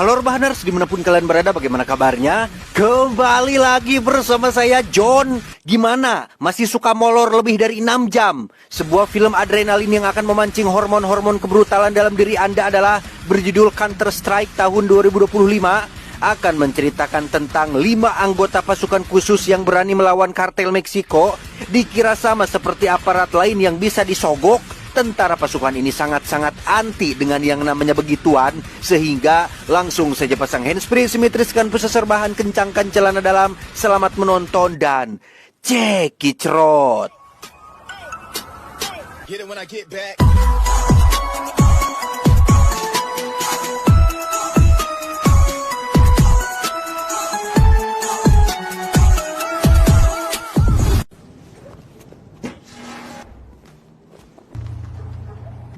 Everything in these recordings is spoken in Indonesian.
Halo Rebahaners, dimanapun kalian berada, bagaimana kabarnya? Kembali lagi bersama saya, John. Gimana? Masih suka molor lebih dari 6 jam? Sebuah film adrenalin yang akan memancing hormon-hormon kebrutalan dalam diri Anda adalah berjudul Counter Strike tahun 2025. Akan menceritakan tentang 5 anggota pasukan khusus yang berani melawan kartel Meksiko. Dikira sama seperti aparat lain yang bisa disogok, tentara pasukan ini sangat-sangat anti dengan yang namanya begituan, sehingga langsung saja pasang handsfree, simetriskan pusat serbahan, kencangkan celana dalam, selamat menonton dan cekicrot.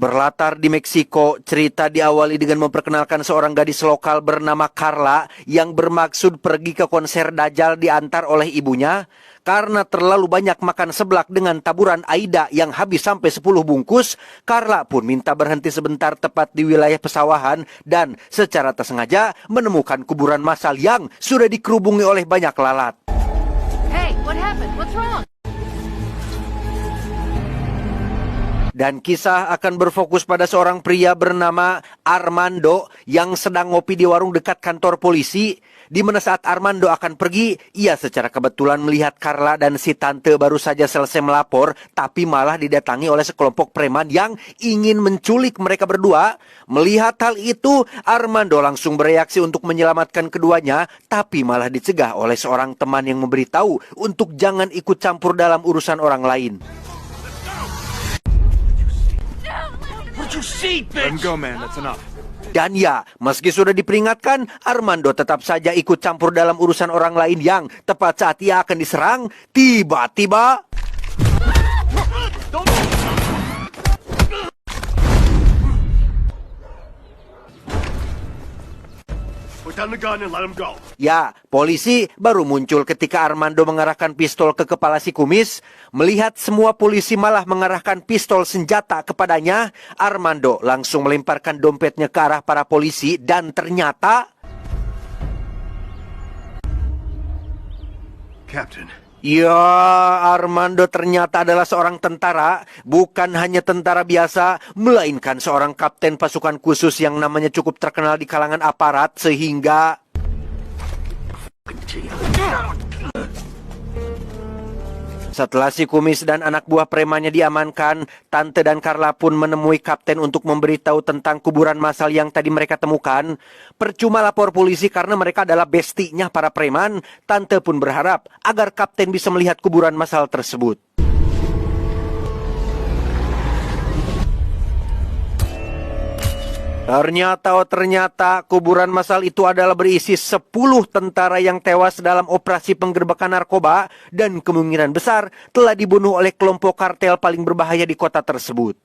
Berlatar di Meksiko, cerita diawali dengan memperkenalkan seorang gadis lokal bernama Carla yang bermaksud pergi ke konser Dajjal diantar oleh ibunya. Karena terlalu banyak makan seblak dengan taburan Aida yang habis sampai 10 bungkus, Carla pun minta berhenti sebentar tepat di wilayah pesawahan dan secara tak sengaja menemukan kuburan massal yang sudah dikerubungi oleh banyak lalat. Hey, what happened? What's wrong? Dan kisah akan berfokus pada seorang pria bernama Armando yang sedang ngopi di warung dekat kantor polisi. Di mana saat Armando akan pergi, ia secara kebetulan melihat Carla dan si tante baru saja selesai melapor, tapi malah didatangi oleh sekelompok preman yang ingin menculik mereka berdua. Melihat hal itu, Armando langsung bereaksi untuk menyelamatkan keduanya, tapi malah dicegah oleh seorang teman yang memberitahu untuk jangan ikut campur dalam urusan orang lain. Dan ya, meski sudah diperingatkan, Armando tetap saja ikut campur dalam urusan orang lain yang tepat saat ia akan diserang, tiba-tiba ya, polisi baru muncul ketika Armando mengarahkan pistol ke kepala si kumis. Melihat semua polisi malah mengarahkan pistol senjata kepadanya, Armando langsung melemparkan dompetnya ke arah para polisi dan ternyata... Captain. Ya, Armando ternyata adalah seorang tentara, bukan hanya tentara biasa, melainkan seorang kapten pasukan khusus yang namanya cukup terkenal di kalangan aparat, sehingga... Setelah si kumis dan anak buah premannya diamankan, Tante dan Carla pun menemui kapten untuk memberitahu tentang kuburan massal yang tadi mereka temukan. Percuma lapor polisi karena mereka adalah bestinya para preman. Tante pun berharap agar kapten bisa melihat kuburan massal tersebut. Ternyata kuburan massal itu adalah berisi 10 tentara yang tewas dalam operasi penggerbekan narkoba dan kemungkinan besar telah dibunuh oleh kelompok kartel paling berbahaya di kota tersebut.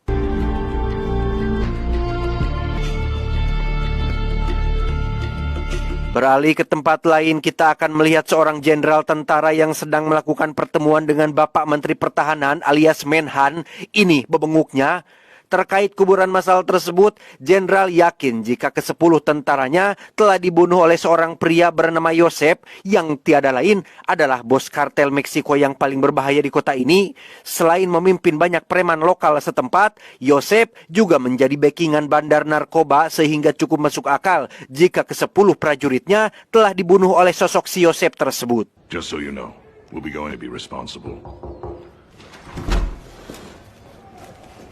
Beralih ke tempat lain, kita akan melihat seorang jenderal tentara yang sedang melakukan pertemuan dengan Bapak Menteri Pertahanan alias Menhan. Ini bebenguknya. Terkait kuburan massal tersebut, jenderal yakin jika ke-10 tentaranya telah dibunuh oleh seorang pria bernama Josep yang tiada lain adalah bos kartel Meksiko yang paling berbahaya di kota ini. Selain memimpin banyak preman lokal setempat, Josep juga menjadi backingan bandar narkoba sehingga cukup masuk akal jika ke-10 prajuritnya telah dibunuh oleh sosok si Josep tersebut. Just so you know, we'll be going to be responsible.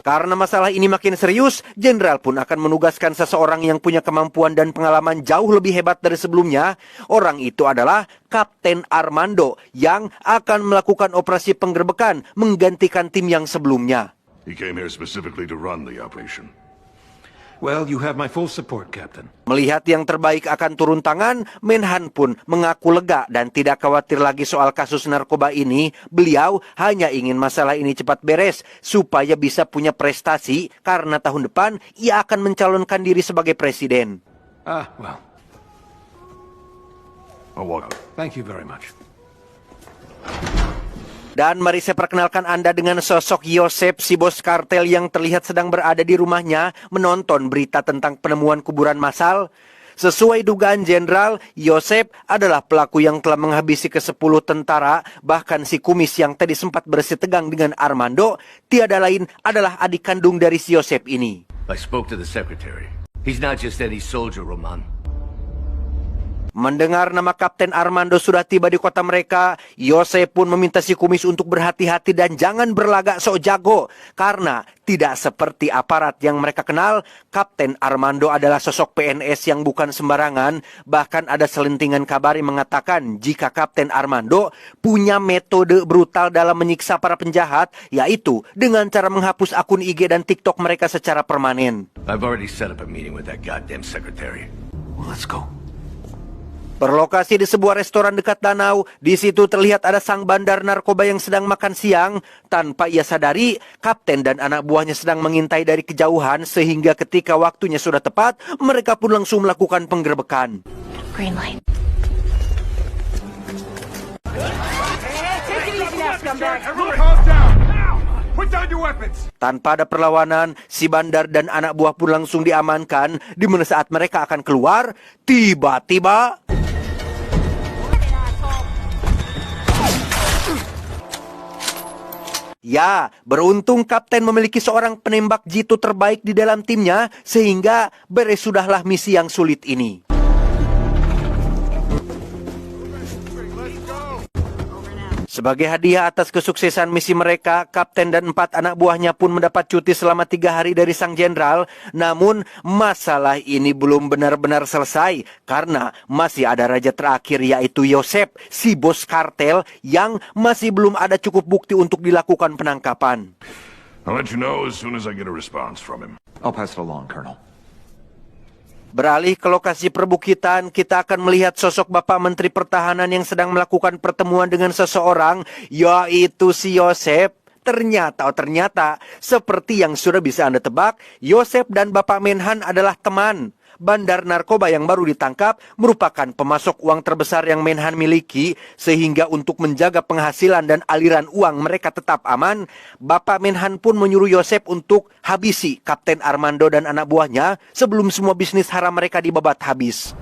Karena masalah ini makin serius, jenderal pun akan menugaskan seseorang yang punya kemampuan dan pengalaman jauh lebih hebat dari sebelumnya. Orang itu adalah Kapten Armando yang akan melakukan operasi penggerbekan menggantikan tim yang sebelumnya. He came here specifically to run the operation. Well, you have my full support, Captain. Melihat yang terbaik akan turun tangan, Menhan pun mengaku lega dan tidak khawatir lagi soal kasus narkoba ini. Beliau hanya ingin masalah ini cepat beres supaya bisa punya prestasi karena tahun depan ia akan mencalonkan diri sebagai presiden. Well. I'll walk out. Thank you very much. Dan mari saya perkenalkan Anda dengan sosok Josep, si bos kartel yang terlihat sedang berada di rumahnya menonton berita tentang penemuan kuburan massal. Sesuai dugaan Jenderal, Yosef adalah pelaku yang telah menghabisi ke-10 tentara, bahkan si kumis yang tadi sempat bersih tegang dengan Armando, tiada lain adalah adik kandung dari si Yosef ini. I spoke to the secretary. He's not just any soldier, Roman. Mendengar nama Kapten Armando sudah tiba di kota mereka, Yosef pun meminta si kumis untuk berhati-hati dan jangan berlagak sok jago. Karena tidak seperti aparat yang mereka kenal, Kapten Armando adalah sosok PNS yang bukan sembarangan. Bahkan ada selentingan kabar yang mengatakan jika Kapten Armando punya metode brutal dalam menyiksa para penjahat, yaitu dengan cara menghapus akun IG dan TikTok mereka secara permanen. I've already set up a meeting with that goddamn secretary. Well, let's go. Berlokasi di sebuah restoran dekat danau, di situ terlihat ada sang bandar narkoba yang sedang makan siang. Tanpa ia sadari, kapten dan anak buahnya sedang mengintai dari kejauhan sehingga ketika waktunya sudah tepat, mereka pun langsung melakukan penggerebekan. Green light. Tanpa ada perlawanan, si bandar dan anak buah pun langsung diamankan. Di mana saat mereka akan keluar, tiba-tiba ya, beruntung kapten memiliki seorang penembak jitu terbaik di dalam timnya, sehingga beres sudahlah misi yang sulit ini. Sebagai hadiah atas kesuksesan misi mereka, kapten dan 4 anak buahnya pun mendapat cuti selama 3 hari dari sang jenderal. Namun, masalah ini belum benar-benar selesai, karena masih ada raja terakhir, yaitu Yosef, si bos kartel, yang masih belum ada cukup bukti untuk dilakukan penangkapan. I'll let you know as soon as I get a response from him. I'll pass it along, Colonel. Beralih ke lokasi perbukitan, kita akan melihat sosok Bapak Menteri Pertahanan yang sedang melakukan pertemuan dengan seseorang, yaitu si Yosef. Ternyata, seperti yang sudah bisa Anda tebak, Yosef dan Bapak Menhan adalah teman. Bandar narkoba yang baru ditangkap merupakan pemasok uang terbesar yang Menhan miliki, sehingga untuk menjaga penghasilan dan aliran uang mereka tetap aman, Bapak Menhan pun menyuruh Yosef untuk habisi Kapten Armando dan anak buahnya sebelum semua bisnis haram mereka dibabat habis.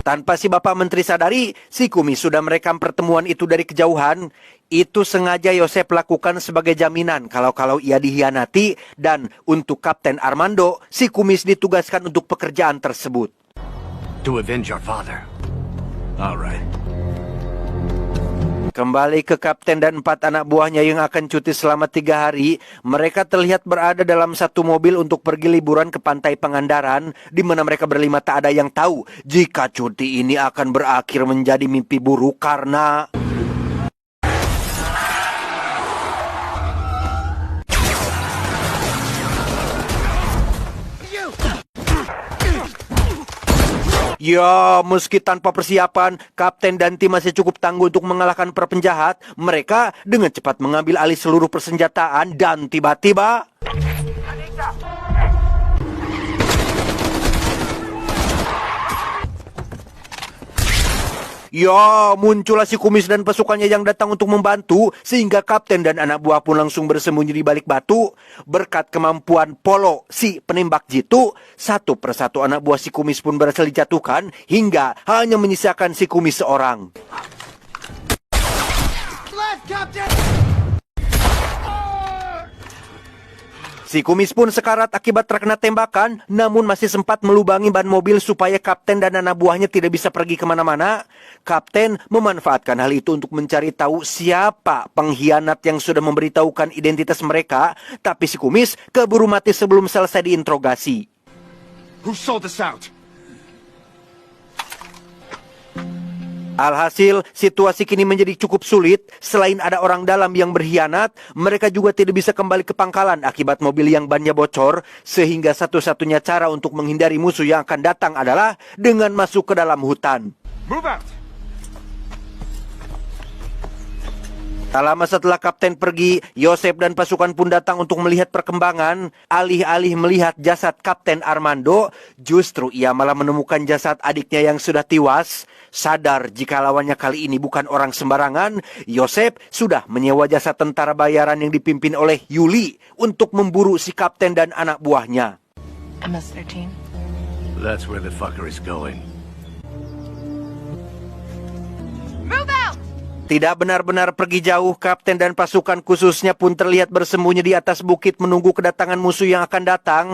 Tanpa si Bapak Menteri sadari, si kumis sudah merekam pertemuan itu dari kejauhan. Itu sengaja Yosef lakukan sebagai jaminan kalau ia dihianati, dan untuk Kapten Armando, si kumis ditugaskan untuk pekerjaan tersebut. To avenge our father. All right. Kembali ke kapten dan 4 anak buahnya yang akan cuti selama 3 hari, mereka terlihat berada dalam satu mobil untuk pergi liburan ke pantai Pangandaran, di mana mereka berlima tak ada yang tahu jika cuti ini akan berakhir menjadi mimpi buruk karena ya, meski tanpa persiapan, kapten dan tim masih cukup tangguh untuk mengalahkan para penjahat. Mereka dengan cepat mengambil alih seluruh persenjataan dan tiba-tiba ya, muncullah si kumis dan pasukannya yang datang untuk membantu, sehingga kapten dan anak buah pun langsung bersembunyi di balik batu. Berkat kemampuan Polo, si penembak jitu, satu persatu anak buah si kumis pun berhasil dijatuhkan, hingga hanya menyisakan si kumis seorang. Si kumis pun sekarat akibat terkena tembakan, namun masih sempat melubangi ban mobil supaya kapten dan anak buahnya tidak bisa pergi kemana-mana. Kapten memanfaatkan hal itu untuk mencari tahu siapa pengkhianat yang sudah memberitahukan identitas mereka, tapi si kumis keburu mati sebelum selesai diinterogasi. Who sold us out? Alhasil, situasi kini menjadi cukup sulit. Selain ada orang dalam yang berkhianat, mereka juga tidak bisa kembali ke pangkalan akibat mobil yang bannya bocor, sehingga satu-satunya cara untuk menghindari musuh yang akan datang adalah dengan masuk ke dalam hutan. Move out! Tak lama setelah Kapten pergi, Yosef dan pasukan pun datang untuk melihat perkembangan. Alih-alih melihat jasad Kapten Armando, justru ia malah menemukan jasad adiknya yang sudah tewas. Sadar jika lawannya kali ini bukan orang sembarangan, Yosef sudah menyewa jasa tentara bayaran yang dipimpin oleh Yuli untuk memburu si Kapten dan anak buahnya. MS-13. That's where the fucker is going. Move out! Tidak benar-benar pergi jauh, Kapten dan pasukan khususnya pun terlihat bersembunyi di atas bukit menunggu kedatangan musuh yang akan datang.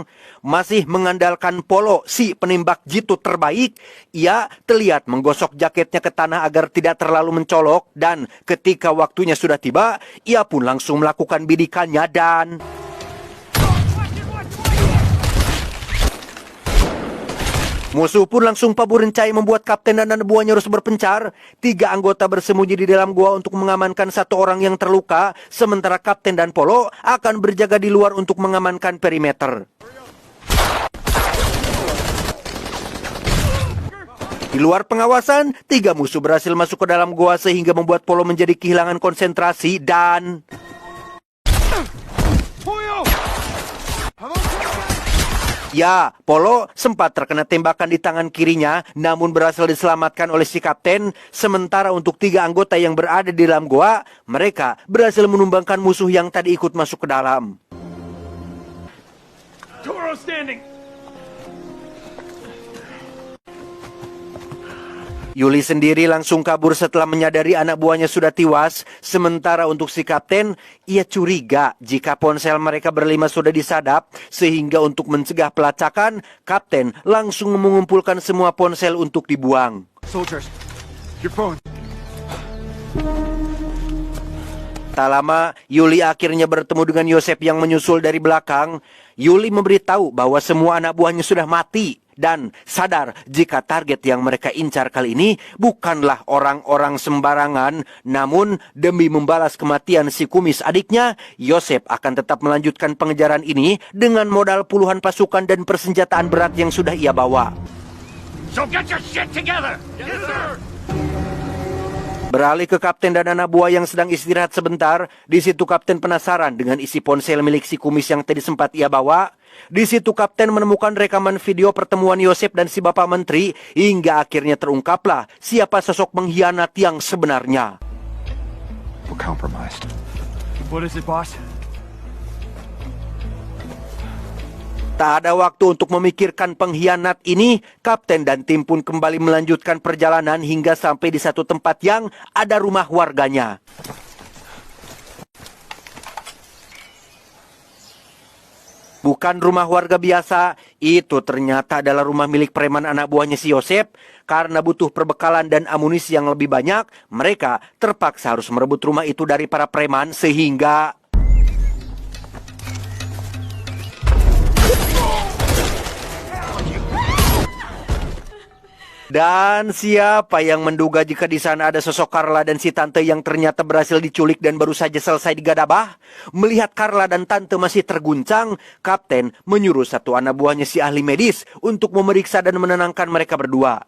Masih mengandalkan Polo, si penembak jitu terbaik, ia terlihat menggosok jaketnya ke tanah agar tidak terlalu mencolok. Dan ketika waktunya sudah tiba, ia pun langsung melakukan bidikannya dan... Musuh pun langsung pabur rencai membuat Kapten dan anak buahnya harus berpencar. 3 anggota bersembunyi di dalam gua untuk mengamankan 1 orang yang terluka, sementara Kapten dan Polo akan berjaga di luar untuk mengamankan perimeter. Di luar pengawasan, 3 musuh berhasil masuk ke dalam gua sehingga membuat Polo menjadi kehilangan konsentrasi dan... Ya, Polo sempat terkena tembakan di tangan kirinya, namun berhasil diselamatkan oleh si Kapten. Sementara untuk 3 anggota yang berada di dalam goa, mereka berhasil menumbangkan musuh yang tadi ikut masuk ke dalam. Toro standing! Yuli sendiri langsung kabur setelah menyadari anak buahnya sudah tewas. Sementara untuk si Kapten, ia curiga jika ponsel mereka berlima sudah disadap. Sehingga untuk mencegah pelacakan, Kapten langsung mengumpulkan semua ponsel untuk dibuang. Soldiers, your phone. Tak lama, Yuli akhirnya bertemu dengan Yosef yang menyusul dari belakang. Yuli memberitahu bahwa semua anak buahnya sudah mati. Dan sadar jika target yang mereka incar kali ini bukanlah orang-orang sembarangan. Namun demi membalas kematian si kumis adiknya, Yosef akan tetap melanjutkan pengejaran ini dengan modal puluhan pasukan dan persenjataan berat yang sudah ia bawa. So get your shit together! Yes, sir! Beralih ke Kapten dan anak buah yang sedang istirahat sebentar. Di situ Kapten penasaran dengan isi ponsel milik si kumis yang tadi sempat ia bawa. Di situ Kapten menemukan rekaman video pertemuan Yosef dan si Bapak Menteri, hingga akhirnya terungkaplah siapa sosok pengkhianat yang sebenarnya. We're compromised. What is it, boss? Tak ada waktu untuk memikirkan pengkhianat ini, Kapten dan tim pun kembali melanjutkan perjalanan hingga sampai di satu tempat yang ada rumah warganya. Bukan rumah warga biasa, itu ternyata adalah rumah milik preman anak buahnya si Yosef. Karena butuh perbekalan dan amunisi yang lebih banyak, mereka terpaksa harus merebut rumah itu dari para preman sehingga... Dan siapa yang menduga jika di sana ada sosok Carla dan si tante yang ternyata berhasil diculik dan baru saja selesai digadabah? Melihat Carla dan tante masih terguncang, Kapten menyuruh 1 anak buahnya si ahli medis untuk memeriksa dan menenangkan mereka berdua.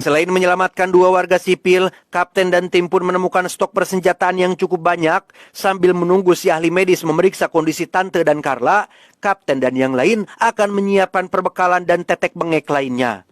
Selain menyelamatkan 2 warga sipil, Kapten dan tim pun menemukan stok persenjataan yang cukup banyak. Sambil menunggu si ahli medis memeriksa kondisi tante dan Carla, Kapten dan yang lain akan menyiapkan perbekalan dan tetek bengek lainnya.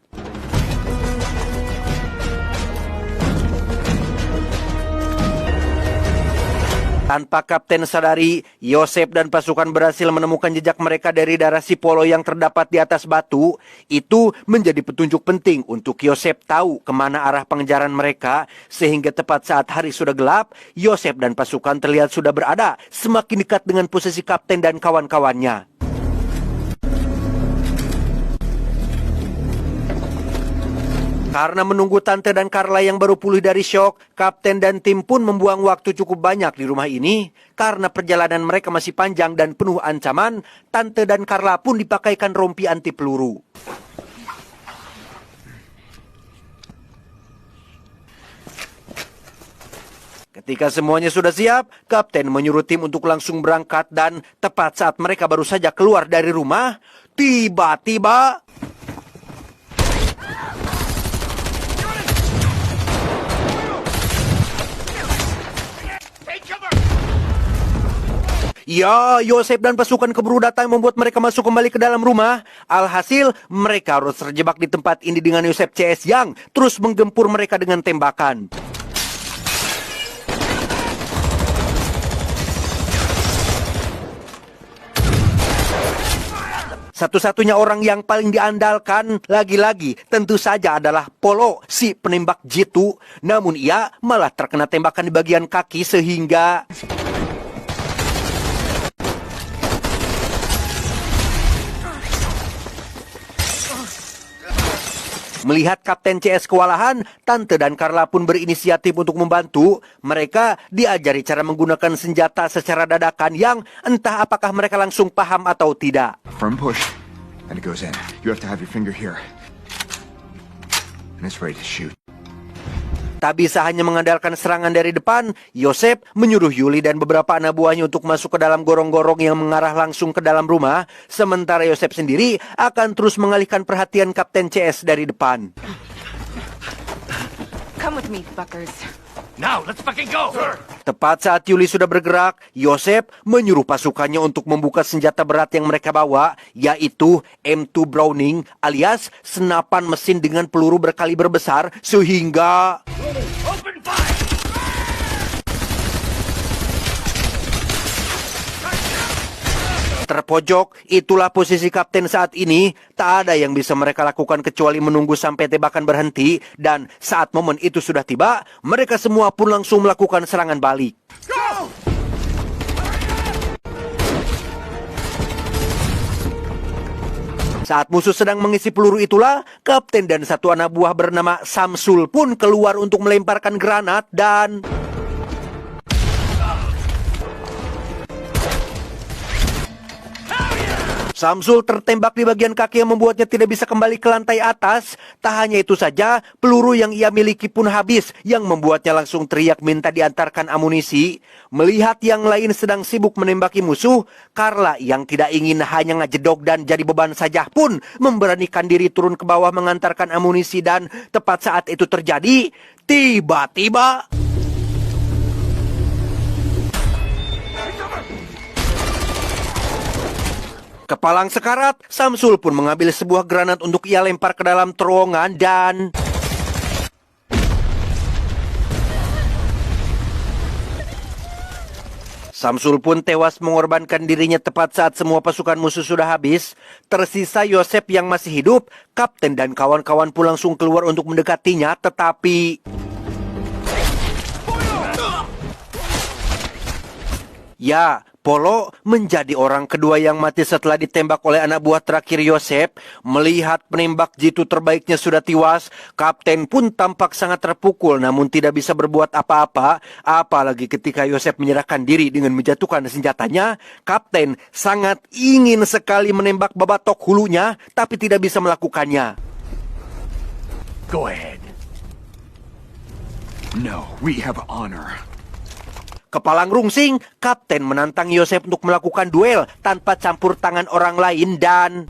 Tanpa Kapten sadari, Yosef dan pasukan berhasil menemukan jejak mereka dari darah si Polo yang terdapat di atas batu. Itu menjadi petunjuk penting untuk Yosef tahu kemana arah pengejaran mereka. Sehingga tepat saat hari sudah gelap, Yosef dan pasukan terlihat sudah berada semakin dekat dengan posisi Kapten dan kawan-kawannya. Karena menunggu tante dan Carla yang baru pulih dari syok, Kapten dan tim pun membuang waktu cukup banyak di rumah ini. Karena perjalanan mereka masih panjang dan penuh ancaman, tante dan Carla pun dipakaikan rompi anti peluru. Ketika semuanya sudah siap, Kapten menyuruh tim untuk langsung berangkat dan tepat saat mereka baru saja keluar dari rumah, tiba-tiba... Ya, Yosef dan pasukan keburu datang membuat mereka masuk kembali ke dalam rumah. Alhasil, mereka harus terjebak di tempat ini dengan Yosef CS yang terus menggempur mereka dengan tembakan. Satu-satunya orang yang paling diandalkan lagi-lagi tentu saja adalah Polo, si penembak jitu. Namun ia malah terkena tembakan di bagian kaki sehingga... Melihat Kapten CS kewalahan, Tante dan Carla pun berinisiatif untuk membantu. Mereka diajari cara menggunakan senjata secara dadakan yang entah apakah mereka langsung paham atau tidak. Firm push, and it goes in. You have to have your finger here. And it's ready to shoot. Tak bisa hanya mengandalkan serangan dari depan, Yosef menyuruh Yuli dan beberapa anak buahnya untuk masuk ke dalam gorong-gorong yang mengarah langsung ke dalam rumah, sementara Yosef sendiri akan terus mengalihkan perhatian Kapten CS dari depan. Come with me, fuckers. Now, let's fucking go! Tepat saat Yuli sudah bergerak, Yosef menyuruh pasukannya untuk membuka senjata berat yang mereka bawa, yaitu M2 Browning alias senapan mesin dengan peluru berkaliber besar sehingga... Open fire! Terpojok, itulah posisi kapten saat ini. Tak ada yang bisa mereka lakukan kecuali menunggu sampai tembakan berhenti. Dan saat momen itu sudah tiba, mereka semua pun langsung melakukan serangan balik. Go! Saat musuh sedang mengisi peluru itulah, kapten dan satu anak buah bernama Samsul pun keluar untuk melemparkan granat dan... Samsul tertembak di bagian kaki yang membuatnya tidak bisa kembali ke lantai atas. Tak hanya itu saja, peluru yang ia miliki pun habis, yang membuatnya langsung teriak minta diantarkan amunisi. Melihat yang lain sedang sibuk menembaki musuh, Carla yang tidak ingin hanya ngejedok dan jadi beban saja pun memberanikan diri turun ke bawah mengantarkan amunisi. Dan tepat saat itu terjadi, tiba-tiba... Kepalang sekarat, Samsul pun mengambil sebuah granat untuk ia lempar ke dalam terowongan dan... Samsul pun tewas mengorbankan dirinya tepat saat semua pasukan musuh sudah habis. Tersisa Yosef yang masih hidup, kapten dan kawan-kawan pun langsung keluar untuk mendekatinya, tetapi... Ya, Polo menjadi orang kedua yang mati setelah ditembak oleh anak buah terakhir Yosef. Melihat penembak jitu terbaiknya sudah tewas, kapten pun tampak sangat terpukul namun tidak bisa berbuat apa-apa. Apalagi ketika Yosef menyerahkan diri dengan menjatuhkan senjatanya, kapten sangat ingin sekali menembak babatok hulunya tapi tidak bisa melakukannya. Go ahead. No, we have honor. Kepalang rungsing, kapten menantang Yosef untuk melakukan duel tanpa campur tangan orang lain dan...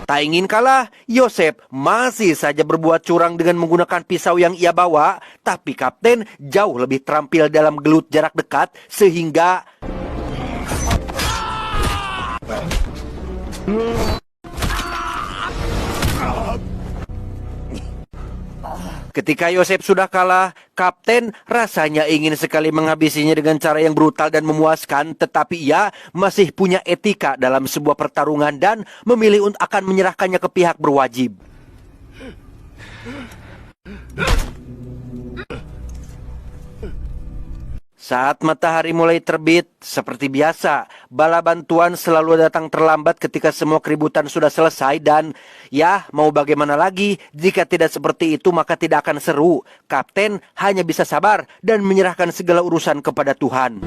Tak ingin kalah, Yosef masih saja berbuat curang dengan menggunakan pisau yang ia bawa, tapi kapten jauh lebih terampil dalam gelut jarak dekat sehingga... Ketika Yosef sudah kalah, kapten rasanya ingin sekali menghabisinya dengan cara yang brutal dan memuaskan, tetapi ia masih punya etika dalam sebuah pertarungan dan memilih untuk akan menyerahkannya ke pihak berwajib. Saat matahari mulai terbit, seperti biasa, bala bantuan selalu datang terlambat ketika semua keributan sudah selesai dan, ya, mau bagaimana lagi, jika tidak seperti itu maka tidak akan seru. Kapten hanya bisa sabar dan menyerahkan segala urusan kepada Tuhan.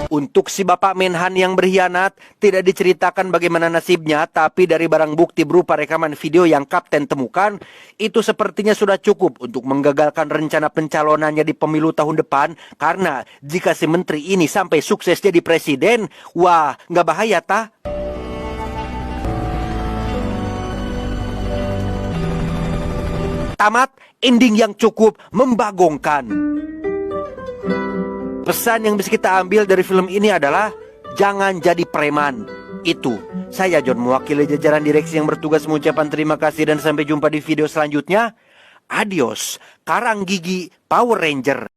Untuk si Bapak Menhan yang berkhianat, tidak diceritakan bagaimana nasibnya, tapi dari barang bukti berupa rekaman video yang kapten temukan, itu sepertinya sudah cukup untuk menggagalkan rencana pencalonannya di pemilu tahun depan, karena jika si menteri ini sampai sukses jadi presiden, wah, nggak bahaya tah? tamat, ending yang cukup membagongkan. Pesan yang bisa kita ambil dari film ini adalah jangan jadi preman. Itu, saya John mewakili jajaran direksi yang bertugas mengucapkan terima kasih dan sampai jumpa di video selanjutnya. Adios, Karang Gigi Power Ranger.